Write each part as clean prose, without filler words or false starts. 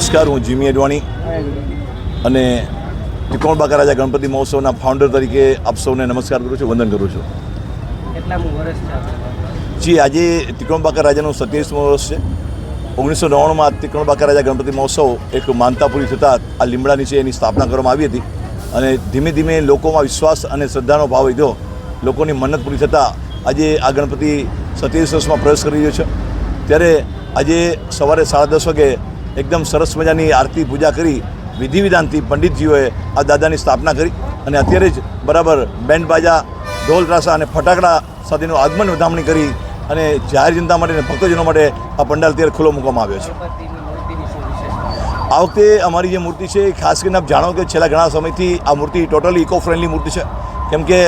નમસ્કાર, હું જીમી અડવાણી અને ત્રિકોણબાકા રાજા ગણપતિ મહોત્સવના ફાઉન્ડર તરીકે આપ સૌને નમસ્કાર કરું છું, વંદન કરું છું. કેટલામું વર્ષ છે? જી, આજે ત્રિકોણબાકા રાજાનું 27મું વર્ષ છે. 1999માં ત્રિકોણબાકા રાજા ગણપતિ મહોત્સવ એક માનતા પૂરી થતાં આ લીમડા નીચે એની સ્થાપના કરવામાં આવી હતી અને ધીમે ધીમે લોકોમાં વિશ્વાસ અને શ્રદ્ધાનો ભાવ વધ્યો. લોકોની મન્નત પૂરી થતાં આજે આ ગણપતિ 27 વર્ષમાં પ્રવેશ કરી રહ્યો છે. ત્યારે આજે સવારે 10:30 વાગે એકદમ સરસ મજાની આરતી પૂજા કરી વિધિ વિધાનથી પંડિતજીઓએ આ દાદાની સ્થાપના કરી અને અત્યારે જ બરાબર બેન્ડ બાજા, ઢોલ ત્રાસા અને ફટાકડા સાથેનું આગમન વધામણી કરી અને જાહેર જનતા માટે અને ભક્તજનો માટે આ પંડાલ અત્યારે ખુલ્લો મૂકવામાં આવ્યો છે. આ વખતે અમારી જે મૂર્તિ છે એ ખાસ કરીને આપ જાણો કે છેલ્લા ઘણા સમયથી આ મૂર્તિ ટોટલી ઇકો ફ્રેન્ડલી મૂર્તિ છે, કેમ કે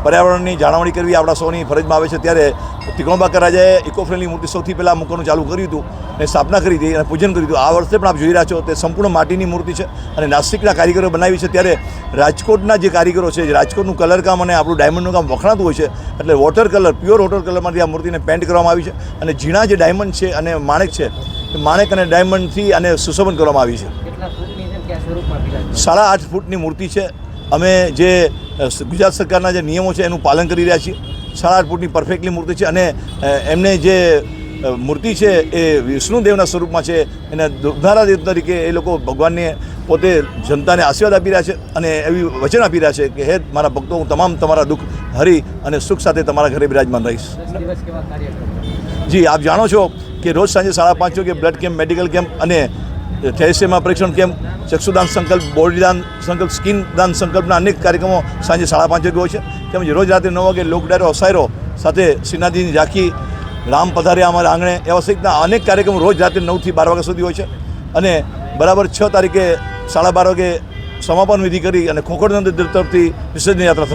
પર્યાવરણની જાળવણી કરવી આપણા સૌની ફરજમાં આવે છે. ત્યારે ત્રિકોણબાકા રાજાએ ઇકો ફ્રેન્ડલી મૂર્તિ સૌથી પહેલાં મૂકવાનું ચાલુ કર્યું હતું અને સ્થાપના કરી હતી અને પૂજન કર્યું હતું. આ વર્ષે પણ આપ જોઈ રહ્યા છો તે સંપૂર્ણ માટીની મૂર્તિ છે અને નાસિકના કારીગરો બનાવી છે. ત્યારે રાજકોટના જે કારીગરો છે, રાજકોટનું કલરકામ અને આપણું ડાયમંડનું કામ વખણાતું હોય છે, એટલે વોટર કલર, પ્યોર વોટર કલરમાંથી આ મૂર્તિને પેન્ટ કરવામાં આવી છે અને ઝીણા જે ડાયમંડ છે અને માણેક છે, એ માણેક અને ડાયમંડથી આને સુશોભન કરવામાં આવી છે. 8.5 ફૂટની મૂર્તિ છે. અમે જે ગુજરાત સરકારના જે નિયમો છે એનું પાલન કરી રહ્યા છીએ. 8.5 ફૂટની પરફેક્ટલી મૂર્તિ છે અને એમને જે મૂર્તિ છે એ વિષ્ણુદેવના સ્વરૂપમાં છે. એને દુર્ધારા દેવ તરીકે એ લોકો ભગવાનને પોતે જનતાને આશીર્વાદ આપી રહ્યા છે અને એવી વચન આપી રહ્યા છે કે હે મારા ભક્તો, હું તમામ તમારા દુઃખ હરી અને સુખ સાથે તમારા ઘરે બિરાજમાન રહીશ. જી, આપ જાણો છો કે રોજ સાંજે 5:30 વાગે બ્લડ કેમ્પ, મેડિકલ કેમ્પ અને થેલેસેમિયા પરીક્ષણ કેમ્પ, ચક્ષુદાન સંકલ્પ, બોડીદાન સંકલ્પ, સ્કિન દાન સંકલ્પના અનેક કાર્યક્રમો સાંજે 5:30 વાગે હોય છે. તેમજ રોજ રાત્રે 9 વાગે લોકડાયરો, અસાયરો સાથે શ્રીનાથજીની ઝાંખી, રામ પધાર્યા અમારા આંગણે, એવા સહિતના અનેક કાર્યક્રમો રોજ રાત્રે 9 થી 12 વાગ્યા સુધી હોય છે. અને બરાબર 6 તારીખે 12:30 વાગે સમાપન વિધિ કરી અને ખોખરનંદ તરફથી વિસર્જન યાત્રા થશે.